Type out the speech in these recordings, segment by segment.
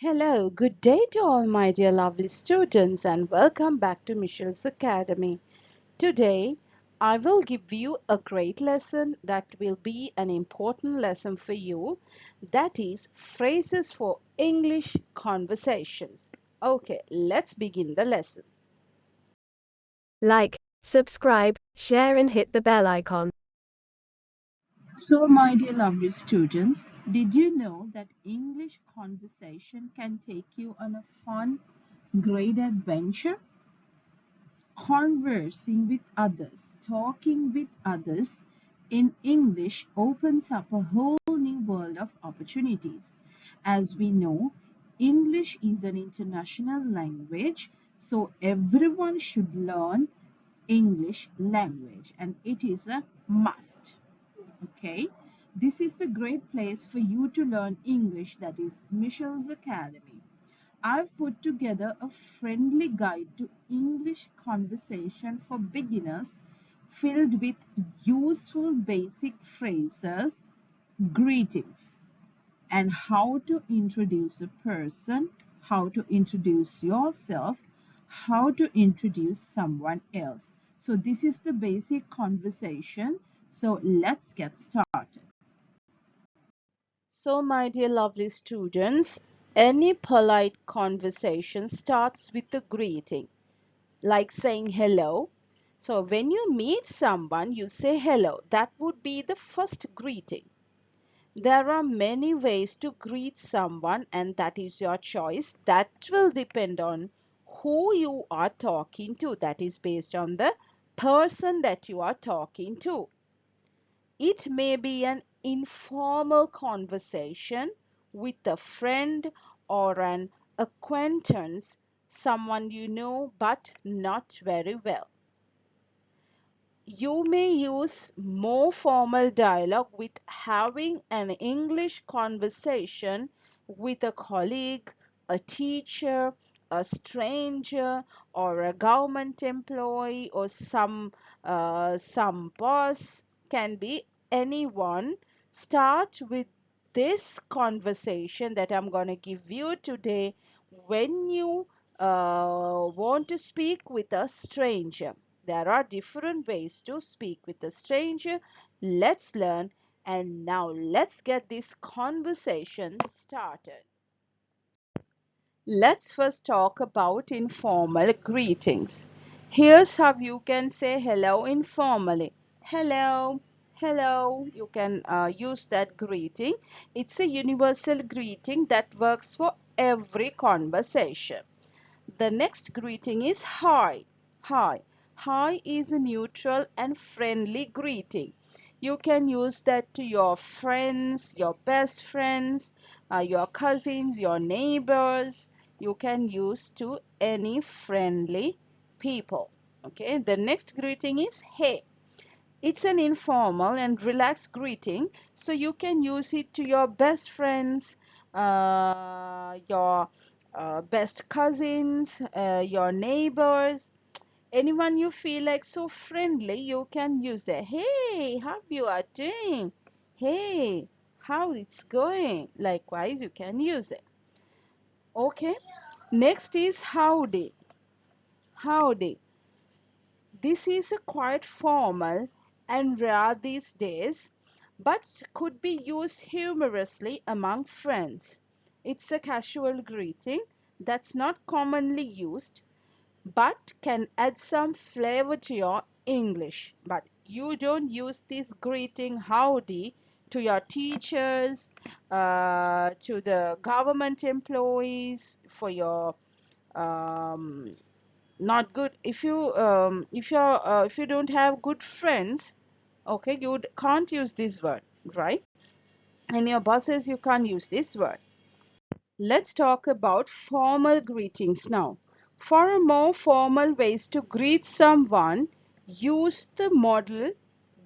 Hello, good day to all my dear lovely students and welcome back to Michelle's Academy. Today, I will give you a great lesson that will be an important lesson for you. That is phrases for English conversations. Okay, let's begin the lesson. Like, subscribe, share and hit the bell icon. So, my dear lovely students, did you know that English conversation can take you on a fun, great adventure? Conversing with others, talking with others in English opens up a whole new world of opportunities. As we know, English is an international language, so everyone should learn English language and it is a must. Okay, this is the great place for you to learn English, that is Michelle's Academy. I've put together a friendly guide to English conversation for beginners filled with useful basic phrases, greetings, and how to introduce a person, how to introduce yourself, how to introduce someone else. So this is the basic conversation. So let's get started. So, my dear lovely students, any polite conversation starts with a greeting, like saying hello. So, when you meet someone, you say hello. That would be the first greeting. There are many ways to greet someone, and that is your choice. That will depend on who you are talking to. That is based on the person that you are talking to. It may be an informal conversation with a friend or an acquaintance, someone you know but not very well. You may use more formal dialogue with having an English conversation with a colleague, a teacher, a stranger, or a government employee, or some boss. Can be anyone. Start with this conversation that I'm going to give you today when you want to speak with a stranger. There are different ways to speak with a stranger. Let's learn, and now let's get this conversation started. Let's first talk about informal greetings. Here's how you can say hello informally. Hello, hello. You can use that greeting. It's a universal greeting that works for every conversation. The next greeting is hi. Hi. Hi is a neutral and friendly greeting. You can use that to your friends, your best friends, your cousins, your neighbors. You can use to any friendly people. Okay, the next greeting is hey. It's an informal and relaxed greeting, so you can use it to your best friends, your best cousins, your neighbors, anyone you feel like so friendly. You can use the hey, how you are doing? Hey, how it's going? Likewise, you can use it. Okay. Next is howdy. Howdy. This is a quite formal and rare these days, but could be used humorously among friends. It's a casual greeting that's not commonly used, but can add some flavor to your English. But you don't use this greeting howdy to your teachers, to the government employees, for your um, not good if you don't have good friends. Okay, you can't use this word, right? And your bosses, you can't use this word. Let's talk about formal greetings now. For a more formal ways to greet someone, use the model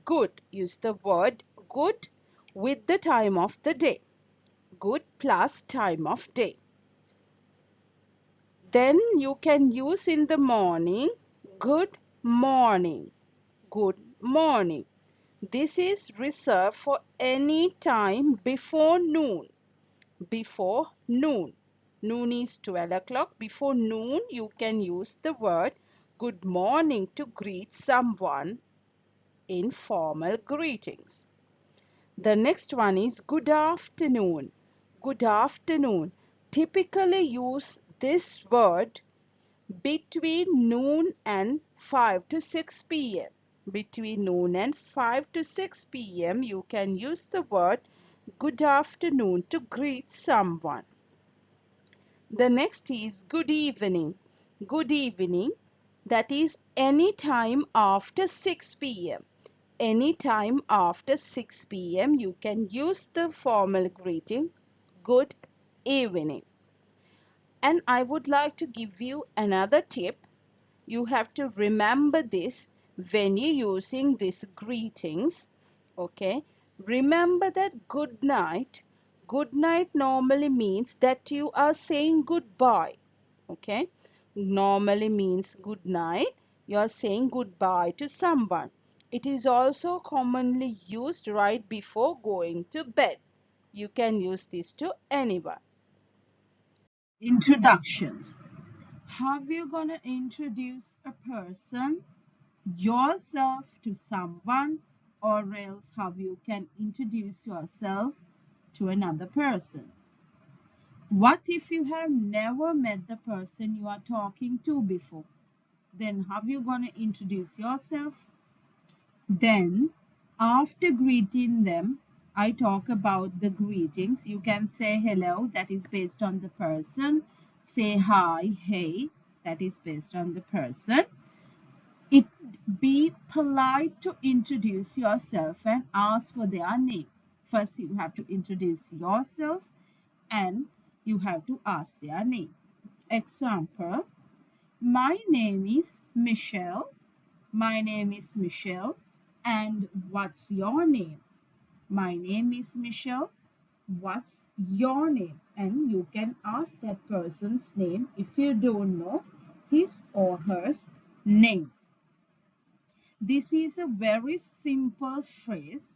good. Use the word good with the time of the day. Good plus time of day. Then you can use in the morning, good morning. Good morning. This is reserved for any time before noon. Before noon. Noon is 12 o'clock. Before noon, you can use the word good morning to greet someone in formal greetings. The next one is good afternoon. Good afternoon. Typically use this word between noon and 5 to 6 p.m. Between noon and 5 to 6 p.m. you can use the word good afternoon to greet someone. The next is good evening. Good evening, that is any time after 6 p.m. Anytime after 6 p.m. you can use the formal greeting good evening. And I would like to give you another tip. You have to remember this when you're using these greetings. Okay, remember that good night normally means that you are saying goodbye. Okay, normally means good night, you are saying goodbye to someone. It is also commonly used right before going to bed. You can use this to anyone. Introductions. How you gonna introduce a person, yourself to someone, or else how you can introduce yourself to another person? What if you have never met the person you are talking to before? Then how you gonna introduce yourself? Then after greeting them, I talk about the greetings. You can say hello, that is based on the person. Say hi, hey, that is based on the person. It be polite to introduce yourself and ask for their name. First, you have to introduce yourself and you have to ask their name. Example, my name is Michelle. My name is Michelle. And what's your name? My name is Michelle. What's your name? And you can ask that person's name if you don't know his or her name. This is a very simple phrase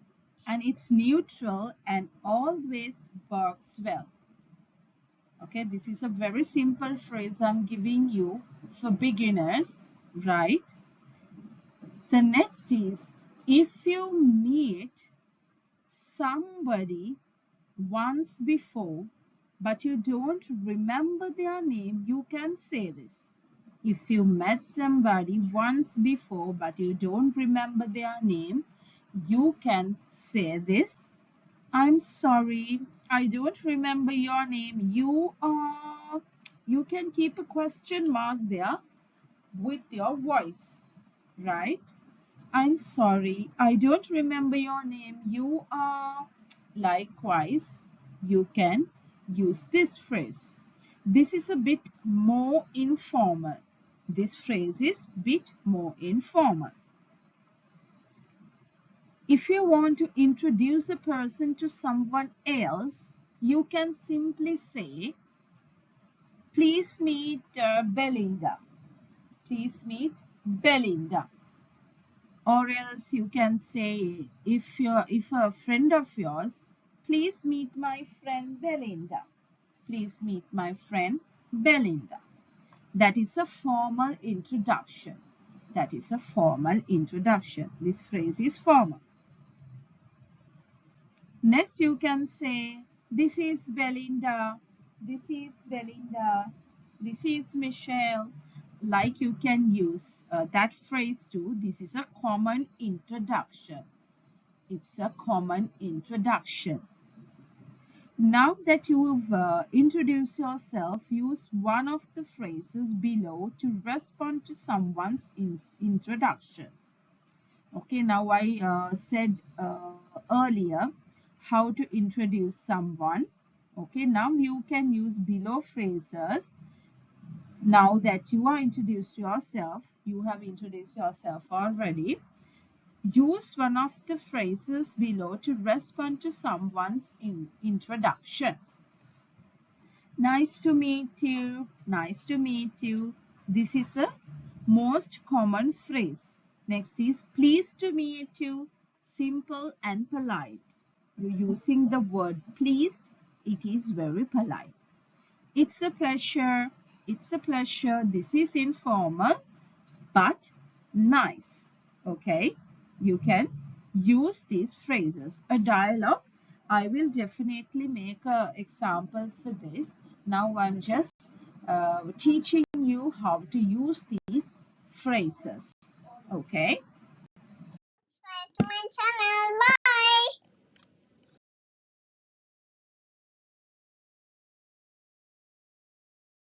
and it's neutral and always works well. Okay, this is a very simple phrase I'm giving you for beginners, right? The next is, if you meet somebody once before but you don't remember their name, you can say this. If you met somebody once before but you don't remember their name, you can say this. I'm sorry, I don't remember your name. You can keep a question mark there with your voice, right? I'm sorry, I don't remember your name. You are. Likewise, you can use this phrase. This is a bit more informal. This phrase is bit more informal. If you want to introduce a person to someone else, you can simply say, please meet Belinda. Please meet Belinda. Or else you can say, if a friend of yours, please meet my friend Belinda. Please meet my friend Belinda. That is a formal introduction. That is a formal introduction. This phrase is formal. Next you can say, this is Belinda. This is Belinda. This is Michelle. Like you can use that phrase too. This is a common introduction. It's a common introduction. Now that you've introduced yourself, use one of the phrases below to respond to someone's introduction. Okay, now I said earlier how to introduce someone. Okay, now you can use below phrases. Now that you are introduced yourself, you have introduced yourself already. Use one of the phrases below to respond to someone's introduction. Nice to meet you. Nice to meet you. This is a most common phrase. Next is pleased to meet you. Simple and polite. You're using the word pleased. It is very polite. It's a pleasure. It's a pleasure. This is informal but nice. Okay, you can use these phrases. A dialogue, I will definitely make an example for this. Now I'm just teaching you how to use these phrases. Okay,